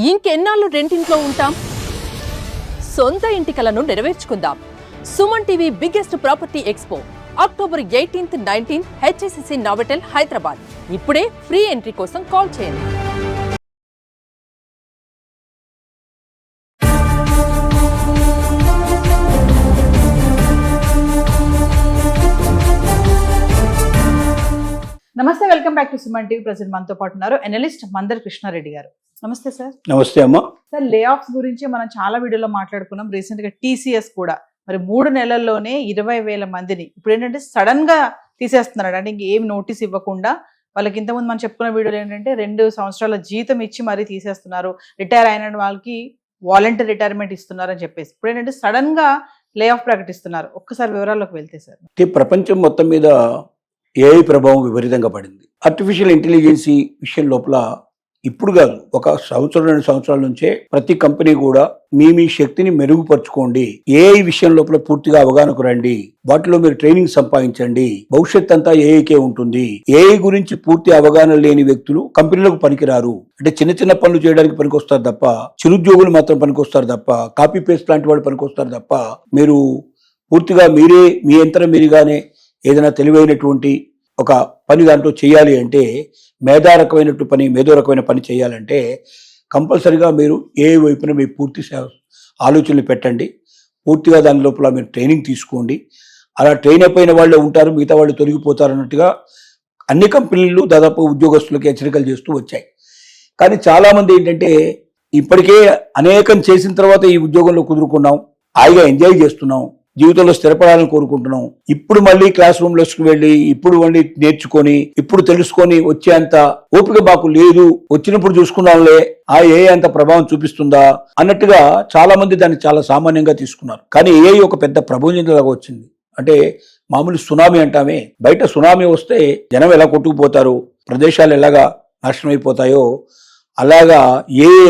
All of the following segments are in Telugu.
ఇంకెన్నాళ్ళు రెంటింట్లో ఉంటాం? సొంత ఇంటి కలను నెరవేర్చుకుందాం. Suman TV biggest property expo October 18th, 19th HSCC Novotel Hyderabad. ఇప్పుడే ఫ్రీ ఎంట్రీ కోసం కాల్ చేయండి. నమస్తే, welcome back to Suman TV. Present మనతో పాటు ఉన్నారు ఎనలిస్ట్ మందర్ కృష్ణారెడ్డి గారు. నమస్తే సార్. నమస్తే అమ్మా. సార్, లే ఆఫ్స్ గురించి మనం చాలా వీడియోలో మాట్లాడుకున్నాం. రీసెంట్ గా TCS కూడా మరి 3 నెలల్లోనే 20,000 మందిని ఇప్పుడు ఏంటంటే సడన్ గా తీసేస్తున్నాడు. అంటే ఇంకేం నోటీస్ ఇవ్వకుండా వాళ్ళకి ఇంతకుముందు మనం చెప్పుకున్న వీడియోలు ఏంటంటే 2 సంవత్సరాల జీతం ఇచ్చి మరీ తీసేస్తున్నారు, రిటైర్ అయిన వాళ్ళకి వాలంటీర్ రిటైర్మెంట్ ఇస్తున్నారు అని చెప్పేసి ఇప్పుడు ఏంటంటే సడన్ గా లే ఆఫ్ ప్రకటిస్తున్నారు. ఒక్కసారి వివరాల్లోకి వెళ్తే సార్. ప్రపంచం మొత్తం మీద AI ప్రభావం విపరీతంగా పడింది. ఆర్టిఫిషియల్ ఇంటెలిజెన్సీ విషయం లోపల ఇప్పుడు కాదు, 1 సంవత్సరం 2 సంవత్సరాల నుంచే ప్రతి కంపెనీ కూడా మీ శక్తిని మెరుగుపరచుకోండి, AI విషయం లోపల పూర్తిగా అవగాహనకు రండి, వాటిలో మీరు ట్రైనింగ్ సంపాదించండి, భవిష్యత్ అంతా AIకే ఉంటుంది. AI గురించి పూర్తి అవగాహన లేని వ్యక్తులు కంపెనీలకు పనికిరారు. అంటే చిన్న చిన్న పనులు చేయడానికి పనికొస్తారు తప్ప, చిరుద్యోగులు మాత్రం పనికొస్తారు తప్ప, కాపీ పేస్ట్ లాంటి వాళ్ళు పనికొస్తారు తప్ప, మీరు పూర్తిగా మీరే మీ యంత్రం మీరుగానే ఏదైనా తెలివైనటువంటి ఒక పని దాంట్లో చేయాలి అంటే, మేధోరకమైన పని చేయాలంటే కంపల్సరిగా మీరు ఏ వైపున మీ పూర్తి ఆలోచనలు పెట్టండి. పూర్తిగా దాని లోపల మీరు ట్రైనింగ్ తీసుకోండి. అలా ట్రైన్ అయిపోయిన వాళ్ళే ఉంటారు, మిగతా వాళ్ళు తొలగిపోతారు అన్నట్టుగా అన్ని కంపెనీలు దాదాపు ఉద్యోగస్తులకు హెచ్చరికలు చేస్తూ వచ్చాయి. కానీ చాలామంది ఏంటంటే ఇప్పటికే అనేకం చేసిన తర్వాత ఈ ఉద్యోగంలో కుదురుకున్నాం, హాయిగా ఎంజాయ్ చేస్తున్నాం, జీవితంలో స్థిరపడాలని కోరుకుంటున్నాం, ఇప్పుడు మళ్ళీ క్లాస్ రూమ్లోకి వెళ్ళి ఇప్పుడు మళ్ళీ నేర్చుకొని ఇప్పుడు తెలుసుకొని వచ్చేంత ఓపిక మాకు లేదు, వచ్చినప్పుడు చూసుకున్నాంలే, ఏ అంత ప్రభావం చూపిస్తుందా అన్నట్టుగా చాలా మంది దాన్ని చాలా సామాన్యంగా తీసుకున్నారు. కానీ ఒక పెద్ద ప్రపంచంలాగా వచ్చింది. అంటే మామూలు సునామీ అంటామే, బయట సునామీ వస్తే జనం ఎలా కొట్టుకుపోతారు, ప్రదేశాలు ఎలాగా నాశనం అయిపోతాయో అలాగా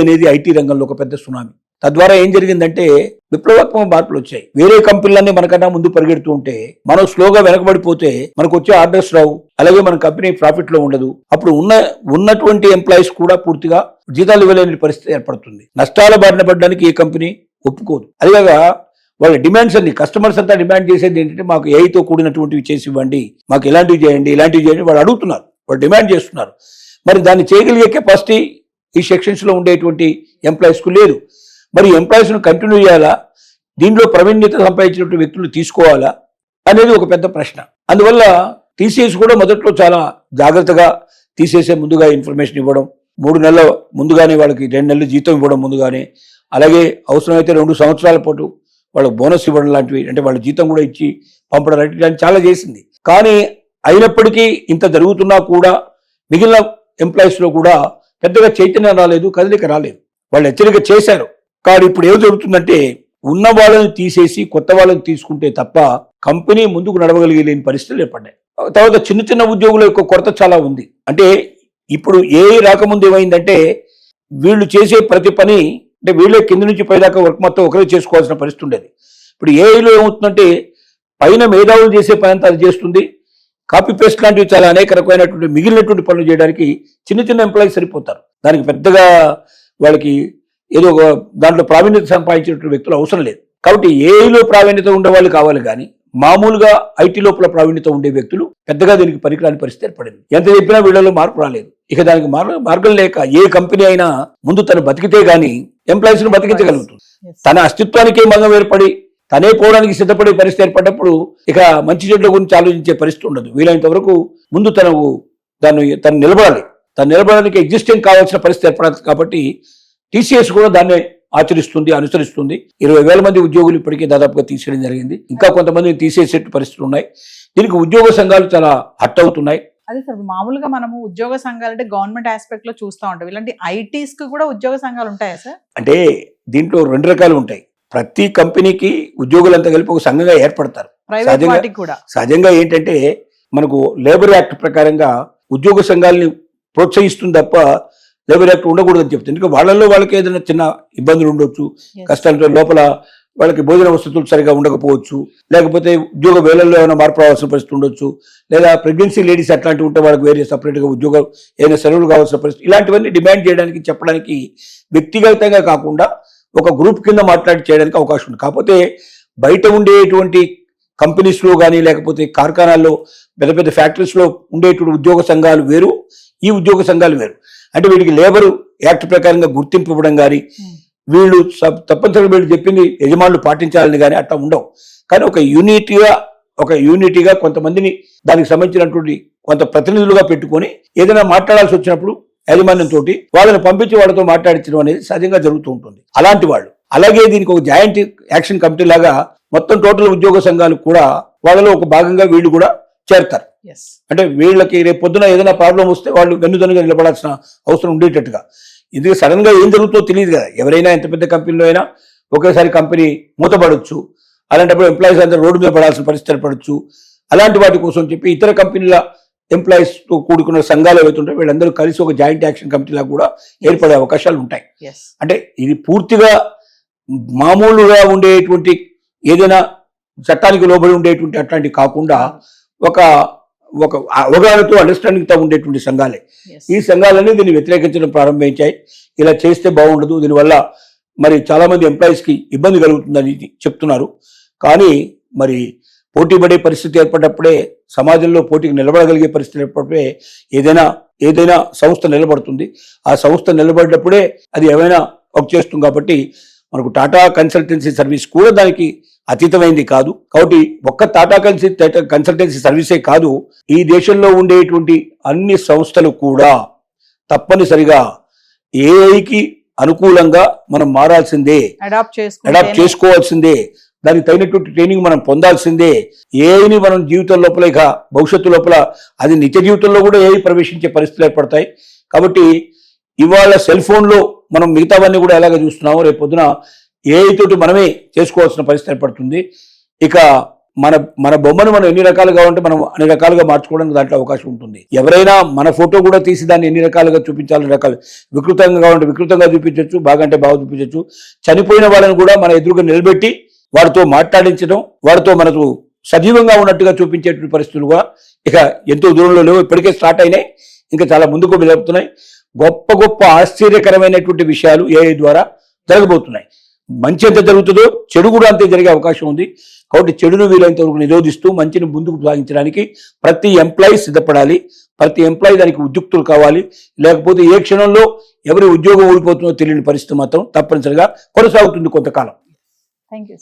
అనేది IT రంగంలో ఒక పెద్ద సునామీ. తద్వారా ఏం జరిగిందంటే విప్లవాత్మక మార్పులు వచ్చాయి. వేరే కంపెనీలన్నీ మనకన్నా ముందు పరిగెడుతూ ఉంటే మనం స్లోగా వెనకబడిపోతే మనకు వచ్చే ఆర్డర్స్ రావు, అలాగే మన కంపెనీ ప్రాఫిట్ లో ఉండదు. అప్పుడు ఉన్నటువంటి ఎంప్లాయీస్ కూడా పూర్తిగా జీతాలు ఇవ్వలేని పరిస్థితి ఏర్పడుతుంది. నష్టాల బారిన పడడానికి ఏ కంపెనీ ఒప్పుకోదు. అదేగా వాళ్ళ డిమాండ్స్ అన్ని కస్టమర్స్ అంతా డిమాండ్ చేసేది ఏంటంటే మాకు AIతో కూడినటువంటివి చేసి ఇవ్వండి, మాకు ఇలాంటివి చేయండి, ఇలాంటివి చేయండి వాళ్ళు అడుగుతున్నారు, వాళ్ళు డిమాండ్ చేస్తున్నారు. మరి దాన్ని చేయగలిగే కెపాసిటీ ఈ సెక్షన్స్ లో ఉండేటువంటి ఎంప్లాయీస్ కు లేదు. మరి ఎంప్లాయీస్ ను కంటిన్యూ చేయాలా, దీనిలో ప్రావీణ్యత సంపాదించినటువంటి వ్యక్తులు తీసుకోవాలా అనేది ఒక పెద్ద ప్రశ్న. అందువల్ల TCS కూడా మొదట్లో చాలా జాగ్రత్తగా తీసేసే ముందుగా ఇన్ఫర్మేషన్ ఇవ్వడం, 3 నెలల ముందుగానే వాళ్ళకి 2 నెలలు జీతం ఇవ్వడం ముందుగానే, అలాగే అవసరమైతే 2 సంవత్సరాల పాటు వాళ్ళకి బోనస్ ఇవ్వడం లాంటివి, అంటే వాళ్ళ జీతం కూడా ఇచ్చి పంపడం లాంటివి చాలా చేసింది. కానీ అయినప్పటికీ ఇంత జరుగుతున్నా కూడా మిగిలిన ఎంప్లాయీస్ లో కూడా పెద్దగా చైతన్యం రాలేదు, కదలిక రాలేదు. వాళ్ళు హెచ్చరిక చేశారు. కానీ ఇప్పుడు ఏం జరుగుతుందంటే ఉన్న వాళ్ళని తీసేసి కొత్త వాళ్ళని తీసుకుంటే తప్ప కంపెనీ ముందుకు నడవగలిగలేని పరిస్థితులు ఏర్పడ్డాయి. తర్వాత చిన్న చిన్న ఉద్యోగుల యొక్క కొరత చాలా ఉంది. అంటే ఇప్పుడు రాకముందు ఏమైందంటే వీళ్ళు చేసే ప్రతి పని అంటే వీళ్ళే కింద నుంచి పైదాకా వర్క్ మొత్తం ఒకరే చేసుకోవాల్సిన పరిస్థితి ఉండేది. ఇప్పుడు AIలో ఏమవుతుందంటే పైన మేధావులు చేసే పని అంతా అది చేస్తుంది, కాపీ పేస్ట్ లాంటివి చాలా అనేక రకమైనటువంటి మిగిలినటువంటి పనులు చేయడానికి చిన్న చిన్న ఎంప్లాయీస్ సరిపోతారు. దానికి పెద్దగా వాళ్ళకి ఏదో దాంట్లో ప్రావీణ్యత సంపాదించినటువంటి వ్యక్తులు అవసరం లేదు. కాబట్టి AIలో ప్రావీణ్యత ఉండే వాళ్ళు కావాలి, కానీ మామూలుగా IT లోపల ప్రావీణ్యత ఉండే వ్యక్తులు పెద్దగా దీనికి పనికిరాని పరిస్థితి ఏర్పడింది. ఎంత చెప్పినా వీళ్ళలో మార్పు రాలేదు. ఇక దానికి మార్గం లేక ఏ కంపెనీ అయినా ముందు తను బతికితే గానీ ఎంప్లాయీస్ ను బతికించగలుగుతుంది. తన అస్తిత్వానికే భంగం ఏర్పడి తనే పోవడానికి సిద్ధపడే పరిస్థితి ఏర్పడ్డప్పుడు ఇక మంచి చెడ్ల గురించి ఆలోచించే పరిస్థితి ఉండదు. వీలైనంత వరకు ముందు తను నిలబడాలి. తను నిలబడడానికి ఎగ్జిస్టింగ్ కావాల్సిన పరిస్థితి ఏర్పడదు. కాబట్టి TCS కూడా దాన్ని అనుసరిస్తుంది. 20,000 మంది ఉద్యోగులు ఇప్పటికే దాదాపుగా తీసేయడం జరిగింది. ఇంకా కొంతమంది తీసేసే పరిస్థితులు ఉన్నాయి. దీనికి ఉద్యోగ సంఘాలు చాలా హట్ అవుతున్నాయి. అదే సార్, మామూలుగా మనము ఉద్యోగ సంఘాలు అంటే గవర్నమెంట్ ఆస్పెక్ట్ లో చూస్తూ ఉంటాం. ఇలాంటి ITs కు కూడా ఉద్యోగ సంఘాలు ఉంటాయా సార్? అంటే దీంట్లో 2 రకాలు ఉంటాయి. ప్రతి కంపెనీకి ఉద్యోగులంతా కలిపి ఒక సంఘంగా ఏర్పడతారు. సహజంగా ఏంటంటే మనకు లేబర్ యాక్ట్ ప్రకారంగా ఉద్యోగ సంఘాలని ప్రోత్సహిస్తుంది తప్ప లేబర్ యాక్ట్ ఉండకూడదని చెప్తుంది. ఎందుకంటే వాళ్ళకి ఏదైనా చిన్న ఇబ్బందులు ఉండొచ్చు, కష్టాలతో లోపల వాళ్ళకి భోజన వసతులు సరిగా ఉండకపోవచ్చు, లేకపోతే ఉద్యోగ వేళల్లో ఏమైనా మార్పు రావాల్సిన పరిస్థితి ఉండొచ్చు, లేదా ప్రెగ్నెన్సీ లేడీస్ అట్లాంటివి ఉంటే వాళ్ళకి వేరే సపరేట్గా ఉద్యోగం ఏదైనా సెలవులు కావాల్సిన పరిస్థితి, ఇలాంటివన్నీ డిమాండ్ చేయడానికి చెప్పడానికి వ్యక్తిగతంగా కాకుండా ఒక గ్రూప్ కింద మాట్లాడి చేయడానికి అవకాశం ఉంది. కాకపోతే బయట ఉండేటువంటి కంపెనీస్లో కానీ లేకపోతే కార్ఖానాల్లో పెద్ద పెద్ద ఫ్యాక్టరీస్లో ఉండేటువంటి ఉద్యోగ సంఘాలు వేరు, ఈ ఉద్యోగ సంఘాలు వేరు. అంటే వీటికి లేబర్ యాక్ట్ ప్రకారంగా గుర్తింపు ఇవ్వడం కానీ వీళ్ళు తప్పనిసరిగా వీళ్ళు చెప్పింది యజమానులు పాటించాలని కానీ అట్లా ఉండవు. కానీ ఒక యూనిటీగా కొంతమందిని దానికి సంబంధించినటువంటి కొంత ప్రతినిధులుగా పెట్టుకొని ఏదైనా మాట్లాడాల్సి వచ్చినప్పుడు యాజమాన్యంతో వాళ్ళని పంపించి వాళ్ళతో మాట్లాడించడం అనేది సహజంగా జరుగుతూ ఉంటుంది. అలాంటి వాళ్ళు అలాగే దీనికి ఒక జాయింట్ యాక్షన్ కమిటీ లాగా మొత్తం టోటల్ ఉద్యోగ సంఘాలు కూడా వాళ్ళలో ఒక భాగంగా వీళ్ళు కూడా చేరతారు. అంటే వీళ్ళకి రేపు పొద్దున ఏదైనా ప్రాబ్లం వస్తే వాళ్ళు వెన్నుదన్నుగా నిలబడాల్సిన అవసరం ఉండేటట్టుగా. ఇది సడన్ గా ఏం జరుగుతుందో తెలియదు కదా. ఎవరైనా ఎంత పెద్ద కంపెనీలో అయినా ఒకేసారి కంపెనీ మూతపడవచ్చు. అలాంటప్పుడు ఎంప్లాయీస్ అందరూ రోడ్డు మీద పడాల్సిన పరిస్థితి ఏర్పడవచ్చు. అలాంటి వాటి కోసం చెప్పి ఇతర కంపెనీల ఎంప్లాయీస్ తో కూడుకున్న సంఘాలు ఏవైతుంటాయి వీళ్ళందరూ కలిసి ఒక జాయింట్ యాక్షన్ కమిటీలా కూడా ఏర్పడే అవకాశాలు ఉంటాయి. అంటే ఇది పూర్తిగా మామూలుగా ఉండేటువంటి ఏదైనా చట్టానికి లోబడి ఉండేటువంటి అట్లాంటివి కాకుండా ఒక అవగాహనతో అండర్స్టాండింగ్ తో ఉండేటువంటి సంఘాలే. ఈ సంఘాలన్నీ దీన్ని వ్యతిరేకించడం ప్రారంభించాయి. ఇలా చేస్తే బాగుండదు, దీనివల్ల మరి చాలా మంది ఎంప్లాయీస్ కి ఇబ్బంది కలుగుతుందని చెప్తున్నారు. కానీ మరి పోటీ పడే పరిస్థితి ఏర్పడినప్పుడే, సమాజంలో పోటీకి నిలబడగలిగే పరిస్థితి ఏర్పడినప్పుడే ఏదైనా సంస్థ నిలబడుతుంది. ఆ సంస్థ నిలబడినప్పుడే అది ఏమైనా వర్క్ చేస్తుంది. కాబట్టి మనకు టాటా కన్సల్టెన్సీ సర్వీస్ కూడా దానికి అతీతమైంది కాదు. కాబట్టి ఒక్క టాటా కన్సల్టెన్సీ సర్వీసే కాదు, ఈ దేశంలో ఉండేటువంటి అన్ని సంస్థలు కూడా తప్పనిసరిగా ఏఐకి అనుకూలంగా మనం మారాల్సిందే, అడాప్ట్ చేసుకోవాల్సిందే, దానికి తగినటువంటి ట్రైనింగ్ మనం పొందాల్సిందే. ఏఐని మనం జీవితం లోపల ఇక భవిష్యత్తు లోపల అది నిత్య జీవితంలో కూడా ఏఐ ప్రవేశించే పరిస్థితులు ఏర్పడతాయి. కాబట్టి ఇవాళ సెల్ ఫోన్లో మనం మిగతావన్నీ కూడా ఎలాగ చూస్తున్నామో రేపు పొద్దున ఏఐ తోటి మనమే చేసుకోవాల్సిన పరిస్థితి ఏర్పడుతుంది. ఇక మన బొమ్మను మనం ఎన్ని రకాలుగా ఉంటే మనం అన్ని రకాలుగా మార్చుకోవడానికి దాంట్లో అవకాశం ఉంటుంది. ఎవరైనా మన ఫోటో కూడా తీసి దాన్ని ఎన్ని రకాలుగా చూపించాలని వికృతంగా ఉంటే వికృతంగా చూపించవచ్చు, బాగా అంటే బాగా చూపించవచ్చు. చనిపోయిన వాళ్ళని కూడా మన ఎదురుగా నిలబెట్టి వారితో మాట్లాడించడం, వారితో మనకు సజీవంగా ఉన్నట్టుగా చూపించేటువంటి పరిస్థితులుగా ఇక ఎంతో దూరంలో లేవు, ఇప్పటికే స్టార్ట్ అయినాయి, ఇంకా చాలా ముందుకు వెళ్తున్నాయి. గొప్ప గొప్ప ఆశ్చర్యకరమైనటువంటి విషయాలు ఏఐ ద్వారా జరగబోతున్నాయి. మంచి ఎంత జరుగుతుందో చెడు కూడా అంతే జరిగే అవకాశం ఉంది. కాబట్టి చెడును వీలైనంత వరకు నిరోధిస్తూ మంచిని ముందుకు సాగించడానికి ప్రతి ఎంప్లాయీ సిద్ధపడాలి. ప్రతి ఎంప్లాయీ దానికి ఉద్యుక్తులు కావాలి. లేకపోతే ఏ క్షణంలో ఎవరి ఉద్యోగం ఊడిపోతుందో తెలియని పరిస్థితి మాత్రం తప్పనిసరిగా కొనసాగుతుంది కొంతకాలం. Thank you.